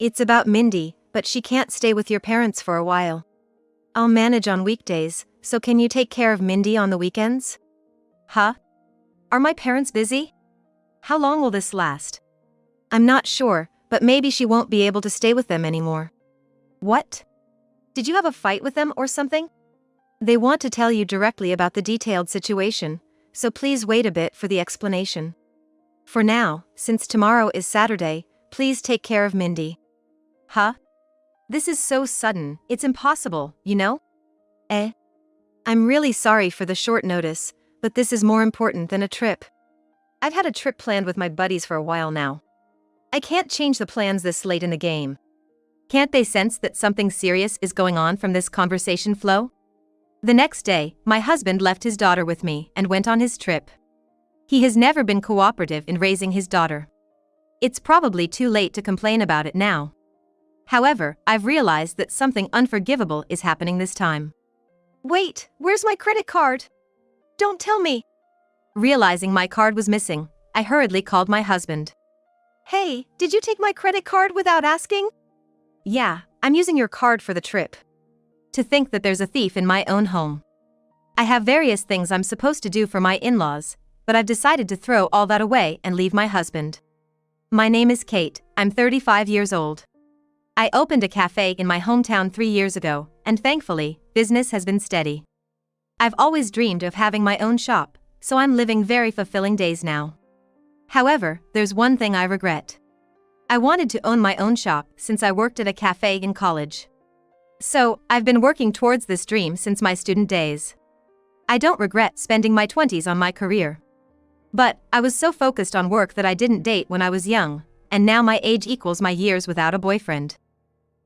It's about Mindy, but she can't stay with your parents for a while. I'll manage on weekdays, so can you take care of Mindy on the weekends? Huh? Are my parents busy? How long will this last? I'm not sure, but maybe she won't be able to stay with them anymore. What? Did you have a fight with them or something? They want to tell you directly about the detailed situation, so please wait a bit for the explanation. For now, since tomorrow is Saturday, please take care of Mindy. Huh? This is so sudden, it's impossible, you know? I'm really sorry for the short notice, but this is more important than a trip. I've had a trip planned with my buddies for a while now. I can't change the plans this late in the game. Can't they sense that something serious is going on from this conversation flow? The next day, my husband left his daughter with me and went on his trip. He has never been cooperative in raising his daughter. It's probably too late to complain about it now. However, I've realized that something unforgivable is happening this time. Wait, where's my credit card? Don't tell me. Realizing my card was missing, I hurriedly called my husband. Hey, did you take my credit card without asking? Yeah, I'm using your card for the trip. To think that there's a thief in my own home. I have various things I'm supposed to do for my in-laws, but I've decided to throw all that away and leave my husband. My name is Kate, I'm 35 years old. I opened a cafe in my hometown 3 years ago, and thankfully, business has been steady. I've always dreamed of having my own shop, so I'm living very fulfilling days now. However, there's one thing I regret. I wanted to own my own shop since I worked at a cafe in college. So, I've been working towards this dream since my student days. I don't regret spending my 20s on my career. But, I was so focused on work that I didn't date when I was young, and now my age equals my years without a boyfriend.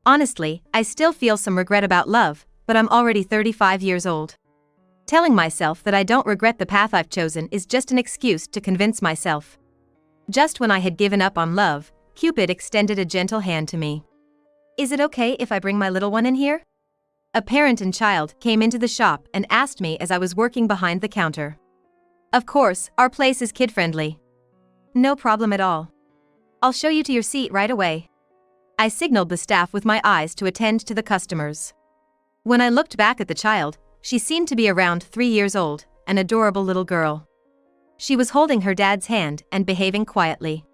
Honestly, I still feel some regret about love, but I'm already 35 years old. Telling myself that I don't regret the path I've chosen is just an excuse to convince myself. Just when I had given up on love, Cupid extended a gentle hand to me. Is it okay if I bring my little one in here? A parent and child came into the shop and asked me as I was working behind the counter. Of course, our place is kid-friendly. No problem at all. I'll show you to your seat right away. I signaled the staff with my eyes to attend to the customers. When I looked back at the child, she seemed to be around 3 years old, an adorable little girl. She was holding her dad's hand and behaving quietly.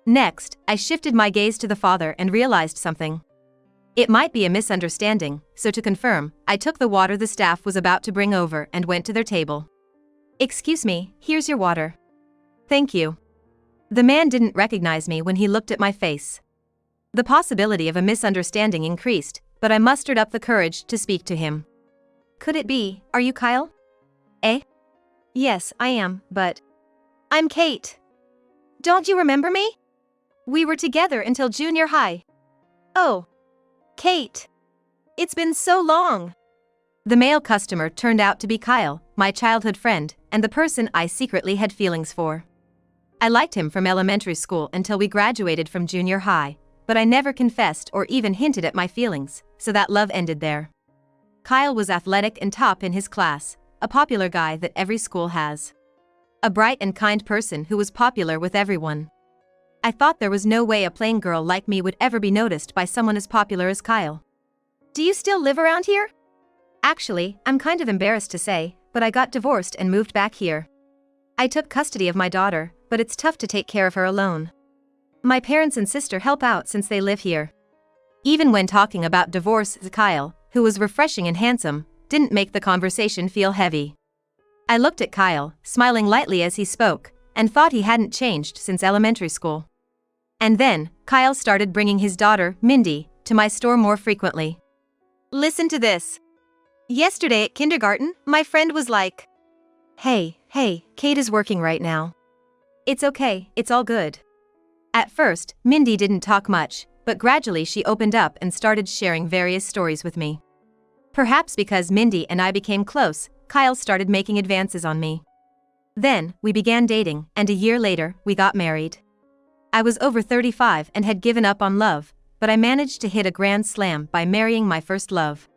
Next, I shifted my gaze to the father and realized something. It might be a misunderstanding, so to confirm, I took the water the staff was about to bring over and went to their table. Excuse me, here's your water. Thank you. The man didn't recognize me when he looked at my face. The possibility of a misunderstanding increased, but I mustered up the courage to speak to him. Could it be, are you Kyle? Yes, I am, but... I'm Kate. Don't you remember me? We were together until junior high. Oh. Kate. It's been so long. The male customer turned out to be Kyle, my childhood friend, and the person I secretly had feelings for. I liked him from elementary school until we graduated from junior high, but I never confessed or even hinted at my feelings, so that love ended there. Kyle was athletic and top in his class, a popular guy that every school has. A bright and kind person who was popular with everyone. I thought there was no way a plain girl like me would ever be noticed by someone as popular as Kyle. Do you still live around here? Actually, I'm kind of embarrassed to say, but I got divorced and moved back here. I took custody of my daughter, but it's tough to take care of her alone. My parents and sister help out since they live here. Even when talking about divorce, Kyle, who was refreshing and handsome, didn't make the conversation feel heavy. I looked at Kyle, smiling lightly as he spoke, and thought he hadn't changed since elementary school. And then, Kyle started bringing his daughter, Mindy, to my store more frequently. Listen to this. Yesterday at kindergarten, my friend was like, Hey, Kate is working right now. It's okay, it's all good. At first, Mindy didn't talk much, but gradually she opened up and started sharing various stories with me. Perhaps because Mindy and I became close, Kyle started making advances on me. Then, we began dating, and a year later, we got married. I was over 35 and had given up on love, but I managed to hit a grand slam by marrying my first love.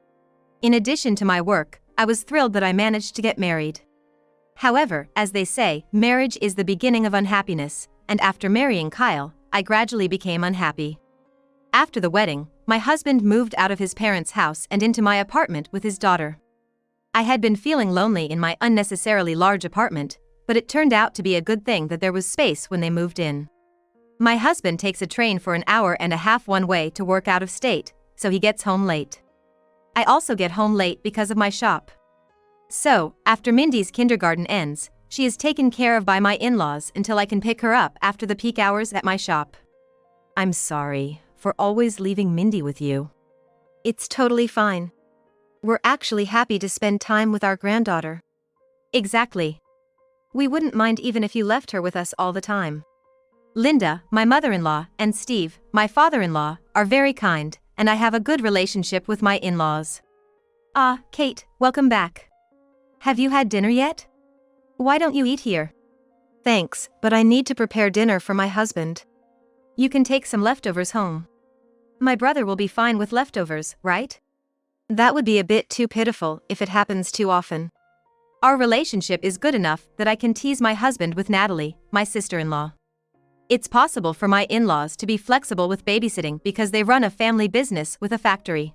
In addition to my work, I was thrilled that I managed to get married. However, as they say, marriage is the beginning of unhappiness, and after marrying Kyle, I gradually became unhappy. After the wedding, my husband moved out of his parents' house and into my apartment with his daughter. I had been feeling lonely in my unnecessarily large apartment, but it turned out to be a good thing that there was space when they moved in. My husband takes a train for an hour and a half one way to work out of state, so he gets home late. I also get home late because of my shop. So, after Mindy's kindergarten ends, she is taken care of by my in-laws until I can pick her up after the peak hours at my shop. I'm sorry for always leaving Mindy with you. It's totally fine. We're actually happy to spend time with our granddaughter. Exactly. We wouldn't mind even if you left her with us all the time. Linda, my mother-in-law, and Steve, my father-in-law, are very kind, and I have a good relationship with my in-laws. Ah, Kate, welcome back. Have you had dinner yet? Why don't you eat here? Thanks, but I need to prepare dinner for my husband. You can take some leftovers home. My brother will be fine with leftovers, right? That would be a bit too pitiful if it happens too often. Our relationship is good enough that I can tease my husband with Natalie, my sister-in-law. It's possible for my in-laws to be flexible with babysitting because they run a family business with a factory.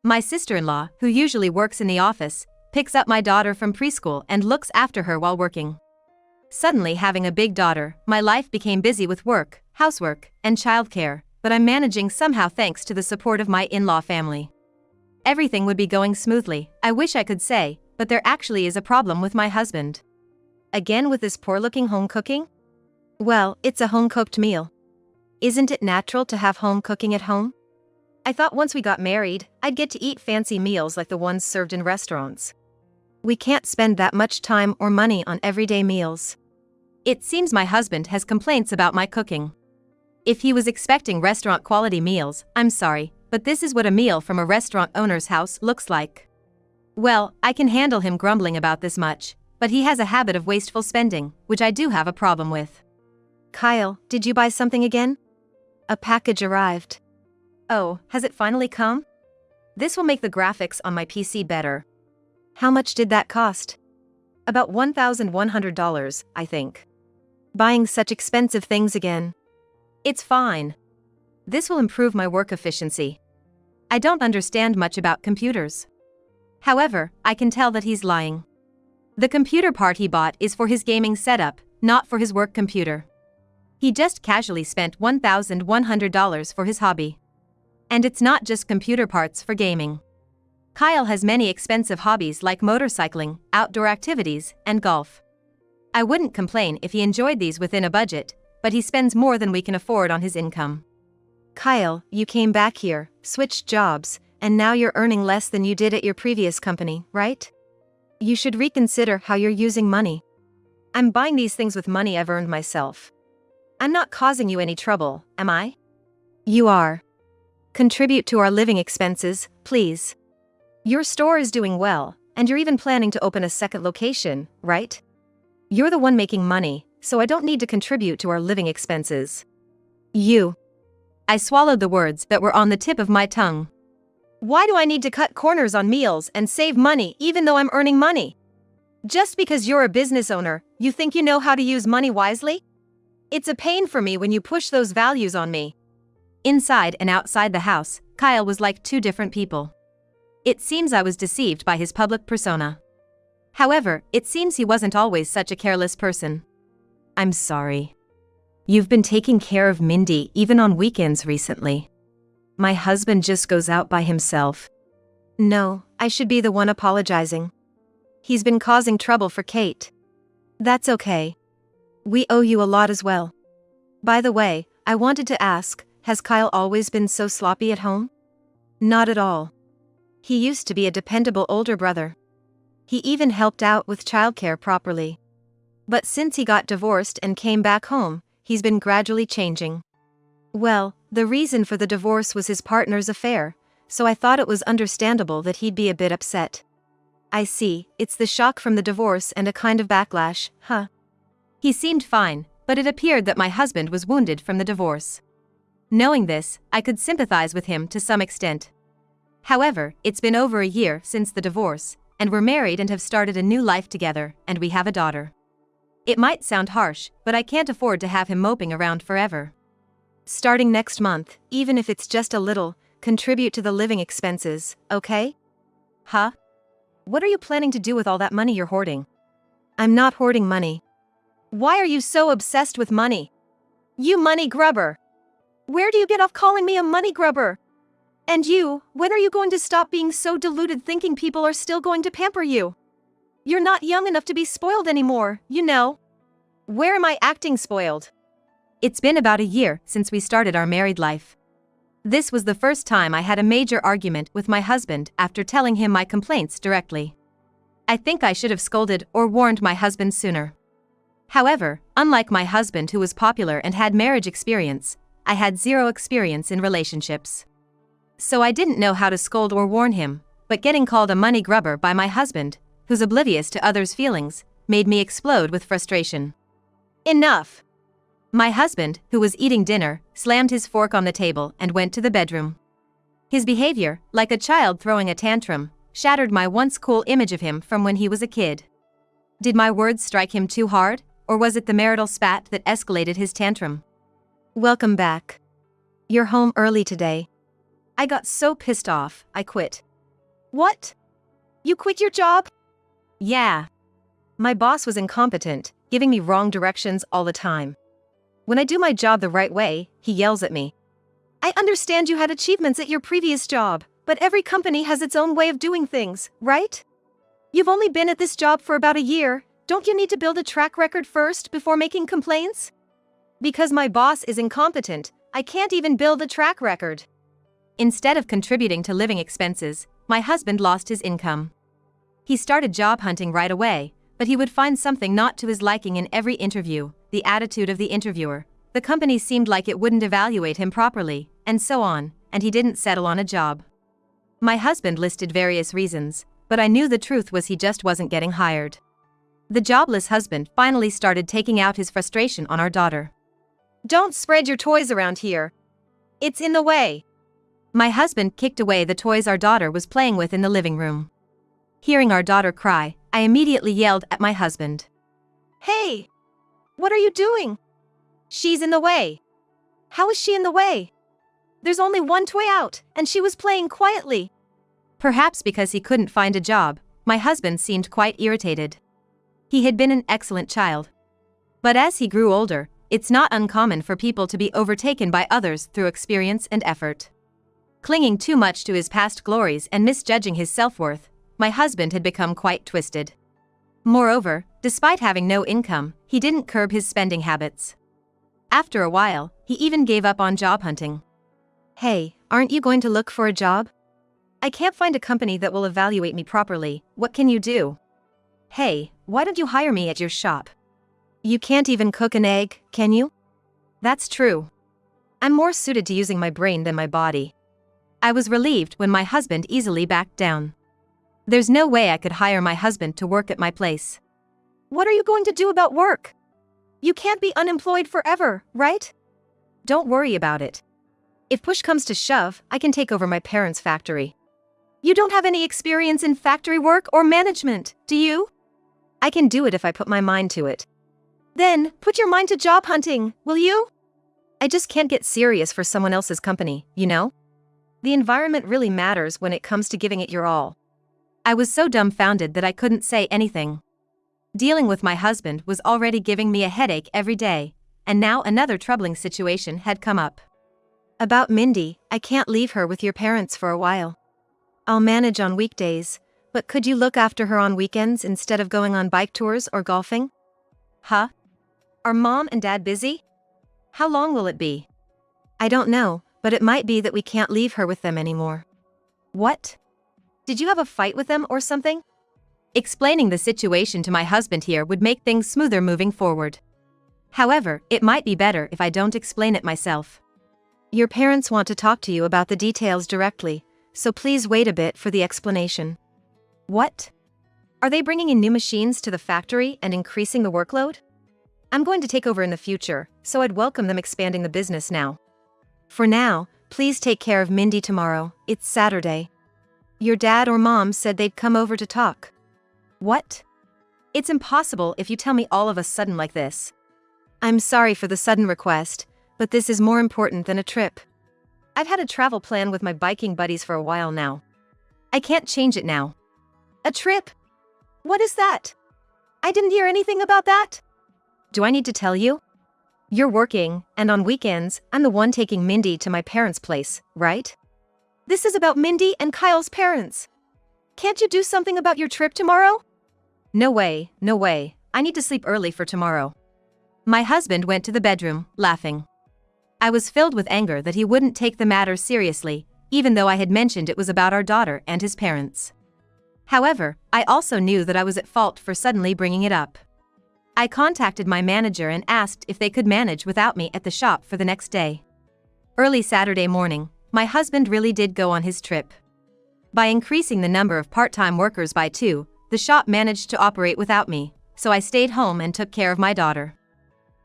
My sister-in-law, who usually works in the office, picks up my daughter from preschool and looks after her while working. Suddenly, having a big daughter, my life became busy with work, housework, and childcare, but I'm managing somehow thanks to the support of my in-law family. Everything would be going smoothly, I wish I could say, but there actually is a problem with my husband. Again with this poor-looking home cooking? Well, it's a home-cooked meal. Isn't it natural to have home cooking at home? I thought once we got married, I'd get to eat fancy meals like the ones served in restaurants. We can't spend that much time or money on everyday meals. It seems my husband has complaints about my cooking. If he was expecting restaurant-quality meals, I'm sorry, but this is what a meal from a restaurant owner's house looks like. Well, I can handle him grumbling about this much, but he has a habit of wasteful spending, which I do have a problem with. Kyle, did you buy something again? A package arrived. Oh, has it finally come? This will make the graphics on my PC better. How much did that cost? About $1,100, I think. Buying such expensive things again. It's fine. This will improve my work efficiency. I don't understand much about computers. However, I can tell that he's lying. The computer part he bought is for his gaming setup, not for his work computer. He just casually spent $1,100 for his hobby. And it's not just computer parts for gaming. Kyle has many expensive hobbies like motorcycling, outdoor activities, and golf. I wouldn't complain if he enjoyed these within a budget, but he spends more than we can afford on his income. Kyle, you came back here, switched jobs, and now you're earning less than you did at your previous company, right? You should reconsider how you're using money. I'm buying these things with money I've earned myself. I'm not causing you any trouble, am I? You are. Contribute to our living expenses, please. Your store is doing well, and you're even planning to open a second location, right? You're the one making money, so I don't need to contribute to our living expenses. You. I swallowed the words that were on the tip of my tongue. Why do I need to cut corners on meals and save money even though I'm earning money? Just because you're a business owner, you think you know how to use money wisely? It's a pain for me when you push those values on me. Inside and outside the house, Kyle was like two different people. It seems I was deceived by his public persona. However, it seems he wasn't always such a careless person. I'm sorry. You've been taking care of Mindy even on weekends recently. My husband just goes out by himself. No, I should be the one apologizing. He's been causing trouble for Kate. That's okay. We owe you a lot as well. By the way, I wanted to ask, has Kyle always been so sloppy at home? Not at all. He used to be a dependable older brother. He even helped out with childcare properly. But since he got divorced and came back home, he's been gradually changing. Well, the reason for the divorce was his partner's affair, so I thought it was understandable that he'd be a bit upset. I see, it's the shock from the divorce and a kind of backlash, huh? He seemed fine, but it appeared that my husband was wounded from the divorce. Knowing this, I could sympathize with him to some extent. However, it's been over a year since the divorce, and we're married and have started a new life together, and we have a daughter. It might sound harsh, but I can't afford to have him moping around forever. Starting next month, even if it's just a little, contribute to the living expenses, okay? Huh? What are you planning to do with all that money you're hoarding? I'm not hoarding money. Why are you so obsessed with money? You money grubber! Where do you get off calling me a money grubber? And you, when are you going to stop being so deluded thinking people are still going to pamper you? You're not young enough to be spoiled anymore, you know. Where am I acting spoiled? It's been about a year since we started our married life. This was the first time I had a major argument with my husband after telling him my complaints directly. I think I should have scolded or warned my husband sooner. However, unlike my husband who was popular and had marriage experience, I had zero experience in relationships. So I didn't know how to scold or warn him, but getting called a money grubber by my husband, who's oblivious to others' feelings, made me explode with frustration. Enough! My husband, who was eating dinner, slammed his fork on the table and went to the bedroom. His behavior, like a child throwing a tantrum, shattered my once cool image of him from when he was a kid. Did my words strike him too hard, or was it the marital spat that escalated his tantrum? Welcome back. You're home early today. I got so pissed off, I quit. What? You quit your job? Yeah. My boss was incompetent, giving me wrong directions all the time. When I do my job the right way, he yells at me. I understand you had achievements at your previous job, but every company has its own way of doing things, right? You've only been at this job for about a year. Don't you need to build a track record first before making complaints? Because my boss is incompetent, I can't even build a track record. Instead of contributing to living expenses, my husband lost his income. He started job hunting right away, but he would find something not to his liking in every interview, the attitude of the interviewer, the company seemed like it wouldn't evaluate him properly, and so on, and he didn't settle on a job. My husband listed various reasons, but I knew the truth was he just wasn't getting hired. The jobless husband finally started taking out his frustration on our daughter. Don't spread your toys around here. It's in the way. My husband kicked away the toys our daughter was playing with in the living room. Hearing our daughter cry, I immediately yelled at my husband. Hey! What are you doing? She's in the way. How is she in the way? There's only one toy out, and she was playing quietly. Perhaps because he couldn't find a job, my husband seemed quite irritated. He had been an excellent child. But as he grew older, it's not uncommon for people to be overtaken by others through experience and effort. Clinging too much to his past glories and misjudging his self-worth, my husband had become quite twisted. Moreover, despite having no income, he didn't curb his spending habits. After a while, he even gave up on job hunting. Hey, aren't you going to look for a job? I can't find a company that will evaluate me properly. What can you do? Hey, why don't you hire me at your shop? You can't even cook an egg, can you? That's true. I'm more suited to using my brain than my body. I was relieved when my husband easily backed down. There's no way I could hire my husband to work at my place. What are you going to do about work? You can't be unemployed forever, right? Don't worry about it. If push comes to shove, I can take over my parents' factory. You don't have any experience in factory work or management, do you? I can do it if I put my mind to it. Then, put your mind to job hunting, will you? I just can't get serious for someone else's company, you know? The environment really matters when it comes to giving it your all. I was so dumbfounded that I couldn't say anything. Dealing with my husband was already giving me a headache every day, and now another troubling situation had come up. About Mindy, I can't leave her with your parents for a while. I'll manage on weekdays, but could you look after her on weekends instead of going on bike tours or golfing? Huh? Are Mom and Dad busy? How long will it be? I don't know, but it might be that we can't leave her with them anymore. What? Did you have a fight with them or something? Explaining the situation to my husband here would make things smoother moving forward. However, it might be better if I don't explain it myself. Your parents want to talk to you about the details directly, so please wait a bit for the explanation. What? Are they bringing in new machines to the factory and increasing the workload? I'm going to take over in the future, so I'd welcome them expanding the business now. For now, please take care of Mindy tomorrow. It's Saturday. Your dad or mom said they'd come over to talk. What? It's impossible if you tell me all of a sudden like this. I'm sorry for the sudden request, But this is more important than a trip. I've had a travel plan with my biking buddies for a while now. I can't change it now. A trip? What is that? I didn't hear anything about that. Do I need to tell you? You're working, and on weekends, I'm the one taking Mindy to my parents' place, right? This is about Mindy and Kyle's parents. Can't you do something about your trip tomorrow? No way, no way. I need to sleep early for tomorrow. My husband went to the bedroom, laughing. I was filled with anger that he wouldn't take the matter seriously, even though I had mentioned it was about our daughter and his parents. However, I also knew that I was at fault for suddenly bringing it up. I contacted my manager and asked if they could manage without me at the shop for the next day. Early Saturday morning, my husband really did go on his trip. By increasing the number of part-time workers by 2, the shop managed to operate without me, so I stayed home and took care of my daughter.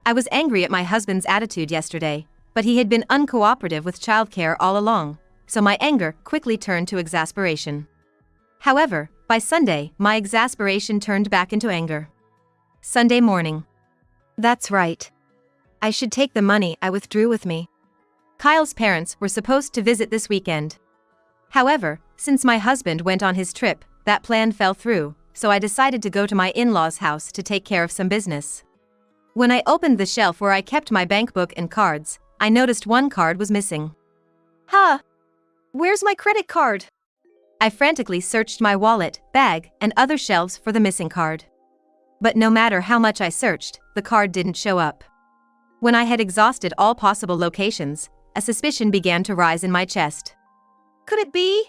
I was angry at my husband's attitude yesterday, but he had been uncooperative with childcare all along, so my anger quickly turned to exasperation. However, by Sunday, my exasperation turned back into anger. Sunday morning. That's right. I should take the money I withdrew with me. Kyle's parents were supposed to visit this weekend. However, since my husband went on his trip, that plan fell through, so I decided to go to my in-laws' house to take care of some business. When I opened the shelf where I kept my bank book and cards, I noticed one card was missing. Huh? Where's my credit card? I frantically searched my wallet, bag, and other shelves for the missing card. But no matter how much I searched, the card didn't show up. When I had exhausted all possible locations, a suspicion began to rise in my chest. Could it be?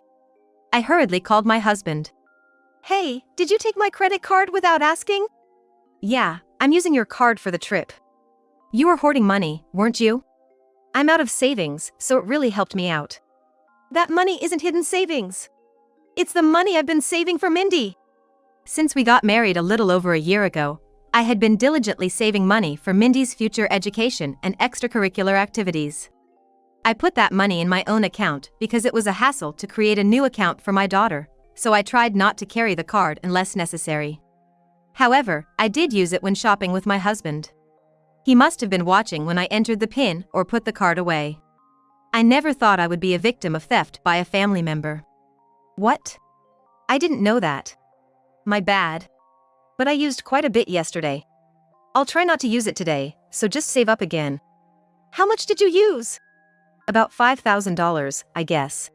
I hurriedly called my husband. Hey, did you take my credit card without asking? Yeah, I'm using your card for the trip. You were hoarding money, weren't you? I'm out of savings, so it really helped me out. That money isn't hidden savings. It's the money I've been saving for Mindy. Since we got married a little over a year ago, I had been diligently saving money for Mindy's future education and extracurricular activities. I put that money in my own account because it was a hassle to create a new account for my daughter, so I tried not to carry the card unless necessary. However, I did use it when shopping with my husband. He must have been watching when I entered the PIN or put the card away. I never thought I would be a victim of theft by a family member. What? I didn't know that. My bad. But I used quite a bit yesterday. I'll try not to use it today, so just save up again. How much did you use? About $5,000, I guess.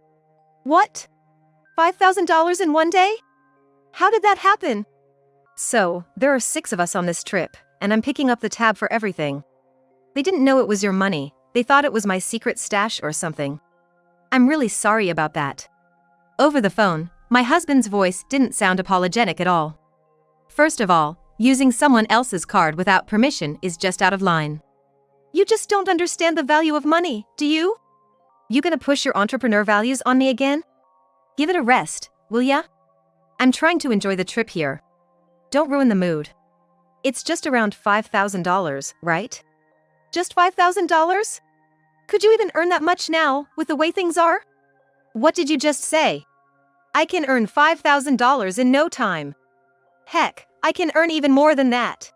What? $5,000 in one day? How did that happen? So, there are 6 of us on this trip, and I'm picking up the tab for everything. They didn't know it was your money, they thought it was my secret stash or something. I'm really sorry about that. Over the phone, my husband's voice didn't sound apologetic at all. First of all, using someone else's card without permission is just out of line. You just don't understand the value of money, do you? You gonna push your entrepreneur values on me again? Give it a rest, will ya? I'm trying to enjoy the trip here. Don't ruin the mood. It's just around $5,000, right? Just $5,000? Could you even earn that much now, with the way things are? What did you just say? I can earn $5,000 in no time. Heck, I can earn even more than that.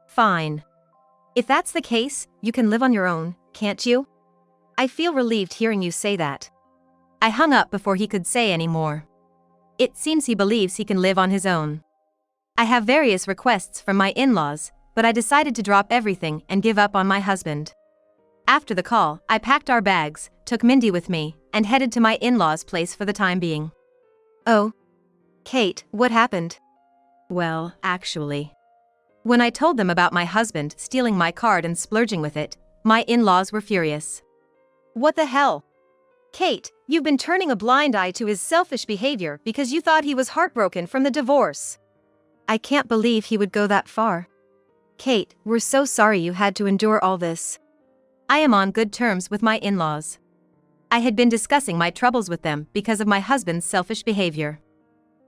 Fine. If that's the case, you can live on your own, can't you? I feel relieved hearing you say that. I hung up before he could say any more. It seems he believes he can live on his own. I have various requests from my in-laws, but I decided to drop everything and give up on my husband. After the call, I packed our bags, took Mindy with me, and headed to my in-laws' place for the time being. Oh. Kate, what happened? Well, actually. When I told them about my husband stealing my card and splurging with it, my in-laws were furious. What the hell? Kate, you've been turning a blind eye to his selfish behavior because you thought he was heartbroken from the divorce. I can't believe he would go that far. Kate, we're so sorry you had to endure all this. I am on good terms with my in-laws. I had been discussing my troubles with them because of my husband's selfish behavior.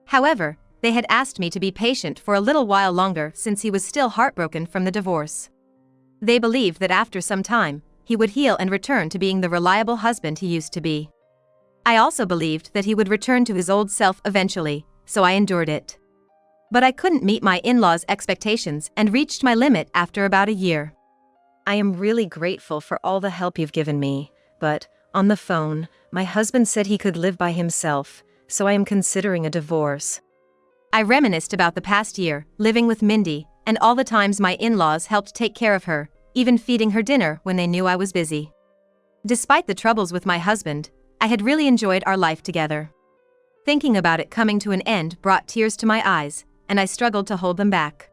However, they had asked me to be patient for a little while longer since he was still heartbroken from the divorce. They believed that after some time, he would heal and return to being the reliable husband he used to be. I also believed that he would return to his old self eventually, so I endured it. But I couldn't meet my in-laws' expectations and reached my limit after about a year. I am really grateful for all the help you've given me, but, on the phone, my husband said he could live by himself, so I am considering a divorce. I reminisced about the past year, living with Mindy, and all the times my in-laws helped take care of her, even feeding her dinner when they knew I was busy. Despite the troubles with my husband, I had really enjoyed our life together. Thinking about it coming to an end brought tears to my eyes, and I struggled to hold them back.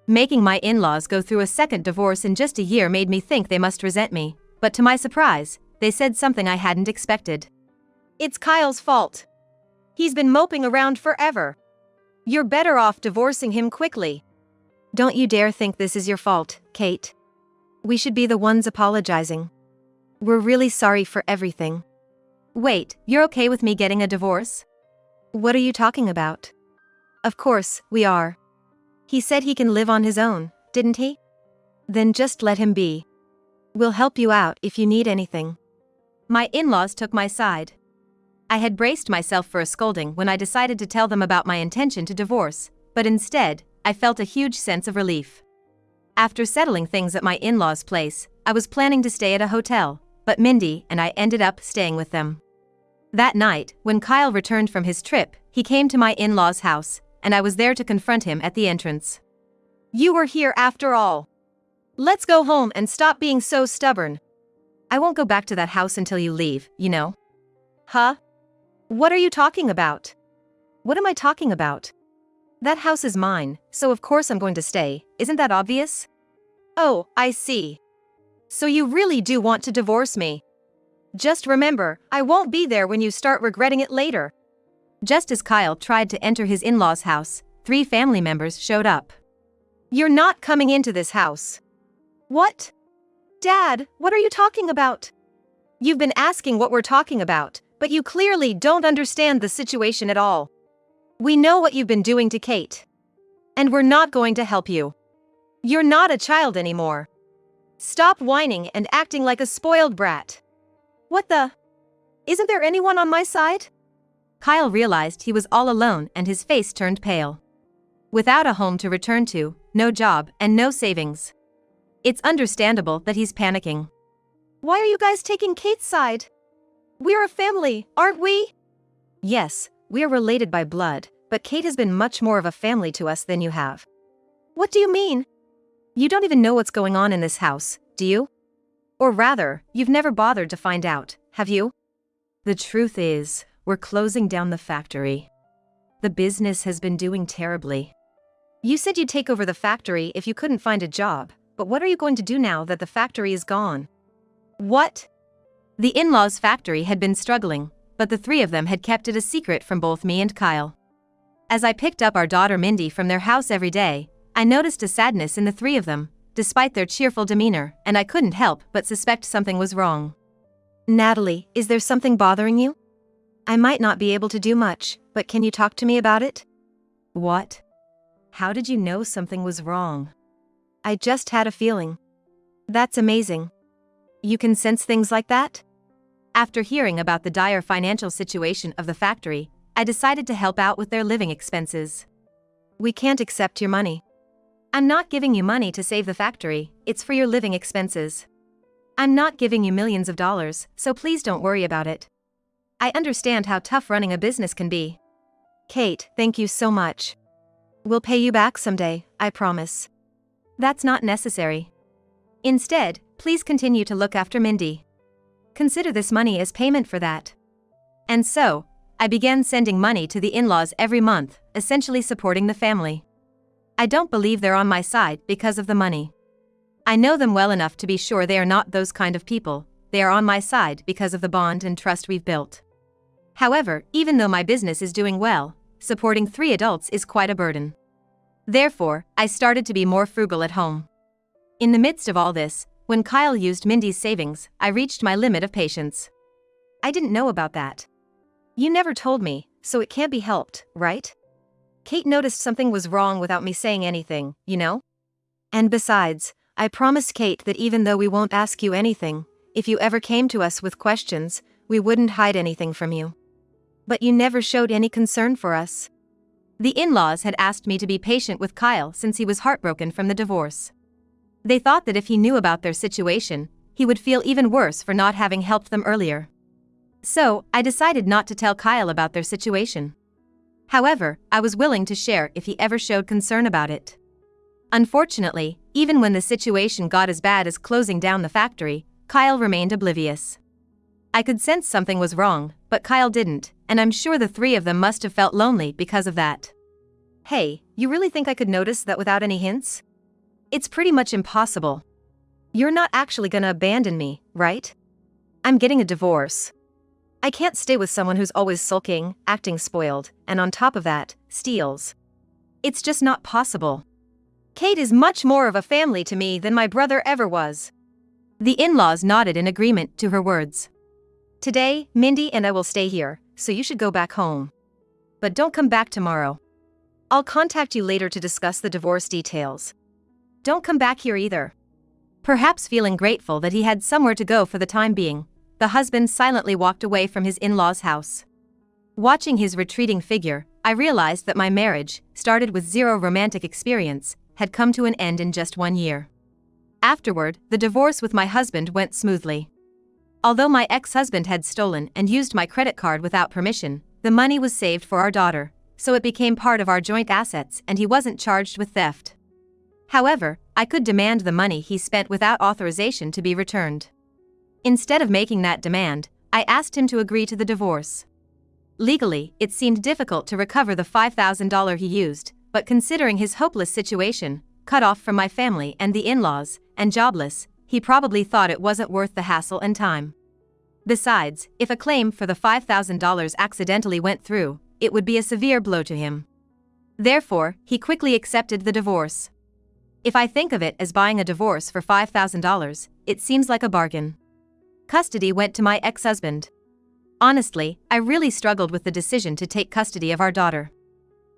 Making my in-laws go through a second divorce in just a year made me think they must resent me, but to my surprise, they said something I hadn't expected. "It's Kyle's fault. He's been moping around forever. You're better off divorcing him quickly." Don't you dare think this is your fault, Kate. We should be the ones apologizing. We're really sorry for everything. Wait, you're okay with me getting a divorce? What are you talking about? Of course, we are. He said he can live on his own, didn't he? Then just let him be. We'll help you out if you need anything. My in-laws took my side. I had braced myself for a scolding when I decided to tell them about my intention to divorce, but instead, I felt a huge sense of relief. After settling things at my in-laws' place, I was planning to stay at a hotel, but Mindy and I ended up staying with them. That night, when Kyle returned from his trip, he came to my in-laws' house, and I was there to confront him at the entrance. "You were here after all. Let's go home and stop being so stubborn." "I won't go back to that house until you leave, you know." "Huh? What are you talking about?" "What am I talking about? That house is mine, so of course I'm going to stay, isn't that obvious?" "Oh, I see. So you really do want to divorce me. Just remember, I won't be there when you start regretting it later." Just as Kyle tried to enter his in-laws' house, 3 family members showed up. "You're not coming into this house." "What? Dad, what are you talking about?" "You've been asking what we're talking about, but you clearly don't understand the situation at all. We know what you've been doing to Kate. And we're not going to help you. You're not a child anymore. Stop whining and acting like a spoiled brat." "What the? Isn't there anyone on my side?" Kyle realized he was all alone and his face turned pale. Without a home to return to, no job, and no savings. It's understandable that he's panicking. "Why are you guys taking Kate's side? We're a family, aren't we?" "Yes, we're related by blood, but Kate has been much more of a family to us than you have." "What do you mean?" "You don't even know what's going on in this house, do you? Or rather, you've never bothered to find out, have you? The truth is, we're closing down the factory. The business has been doing terribly. You said you'd take over the factory if you couldn't find a job, but what are you going to do now that the factory is gone?" "What?" The in-laws' factory had been struggling, but the 3 of them had kept it a secret from both me and Kyle. As I picked up our daughter Mindy from their house every day, I noticed a sadness in the 3 of them, despite their cheerful demeanor, and I couldn't help but suspect something was wrong. "Natalie, is there something bothering you? I might not be able to do much, but can you talk to me about it?" "What? How did you know something was wrong?" "I just had a feeling." "That's amazing. You can sense things like that?" After hearing about the dire financial situation of the factory, I decided to help out with their living expenses. "We can't accept your money." "I'm not giving you money to save the factory, it's for your living expenses. I'm not giving you millions of dollars, so please don't worry about it. I understand how tough running a business can be." "Kate, thank you so much. We'll pay you back someday, I promise." "That's not necessary. Instead, please continue to look after Mindy. Consider this money as payment for that." And so, I began sending money to the in-laws every month, essentially supporting the family. I don't believe they're on my side because of the money. I know them well enough to be sure they are not those kind of people. They are on my side because of the bond and trust we've built. However, even though my business is doing well, supporting 3 adults is quite a burden. Therefore, I started to be more frugal at home. In the midst of all this, when Kyle used Mindy's savings, I reached my limit of patience. "I didn't know about that. You never told me, so it can't be helped, right? Kate noticed something was wrong without me saying anything, you know? And besides, I promised Kate that even though we won't ask you anything, if you ever came to us with questions, we wouldn't hide anything from you. But you never showed any concern for us." The in-laws had asked me to be patient with Kyle since he was heartbroken from the divorce. They thought that if he knew about their situation, he would feel even worse for not having helped them earlier. So, I decided not to tell Kyle about their situation. However, I was willing to share if he ever showed concern about it. Unfortunately, even when the situation got as bad as closing down the factory, Kyle remained oblivious. I could sense something was wrong, but Kyle didn't, and I'm sure the three of them must have felt lonely because of that. Hey, you really think I could notice that without any hints? It's pretty much impossible. You're not actually gonna abandon me, right? I'm getting a divorce. I can't stay with someone who's always sulking, acting spoiled, and on top of that, steals. It's just not possible. Kate is much more of a family to me than my brother ever was. The in-laws nodded in agreement to her words. Today, Mindy and I will stay here, so you should go back home. But don't come back tomorrow. I'll contact you later to discuss the divorce details. Don't come back here either. Perhaps feeling grateful that he had somewhere to go for the time being, the husband silently walked away from his in-laws' house. Watching his retreating figure, I realized that my marriage, started with zero romantic experience, had come to an end in just 1 year. Afterward, the divorce with my husband went smoothly. Although my ex-husband had stolen and used my credit card without permission, the money was saved for our daughter, so it became part of our joint assets and he wasn't charged with theft. However, I could demand the money he spent without authorization to be returned. Instead of making that demand, I asked him to agree to the divorce. Legally, it seemed difficult to recover the $5,000 he used, but considering his hopeless situation, cut off from my family and the in-laws, and jobless, he probably thought it wasn't worth the hassle and time. Besides, if a claim for the $5,000 accidentally went through, it would be a severe blow to him. Therefore, he quickly accepted the divorce. If I think of it as buying a divorce for $5,000, it seems like a bargain. Custody went to my ex-husband. Honestly, I really struggled with the decision to take custody of our daughter.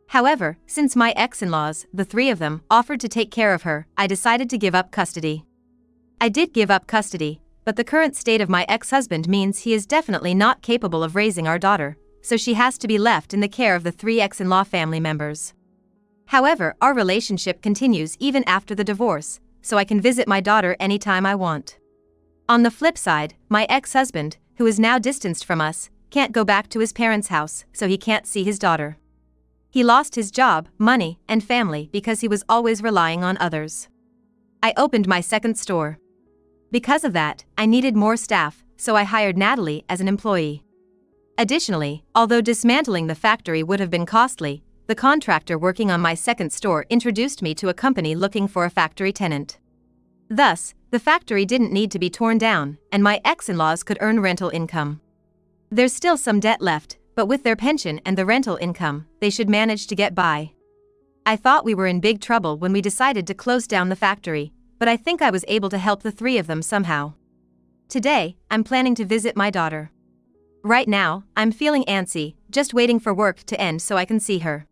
However, since my ex-in-laws, the three of them, offered to take care of her, I decided to give up custody. I did give up custody, but the current state of my ex-husband means he is definitely not capable of raising our daughter, so she has to be left in the care of the three ex-in-law family members. However, our relationship continues even after the divorce, so I can visit my daughter anytime I want. On the flip side, my ex-husband, who is now distanced from us, can't go back to his parents' house, so he can't see his daughter. He lost his job, money, and family because he was always relying on others. I opened my second store. Because of that, I needed more staff, so I hired Natalie as an employee. Additionally, although dismantling the factory would have been costly, the contractor working on my second store introduced me to a company looking for a factory tenant. Thus, the factory didn't need to be torn down, and my ex-in-laws could earn rental income. There's still some debt left, but with their pension and the rental income, they should manage to get by. I thought we were in big trouble when we decided to close down the factory, but I think I was able to help the three of them somehow. Today, I'm planning to visit my daughter. Right now, I'm feeling antsy, just waiting for work to end so I can see her.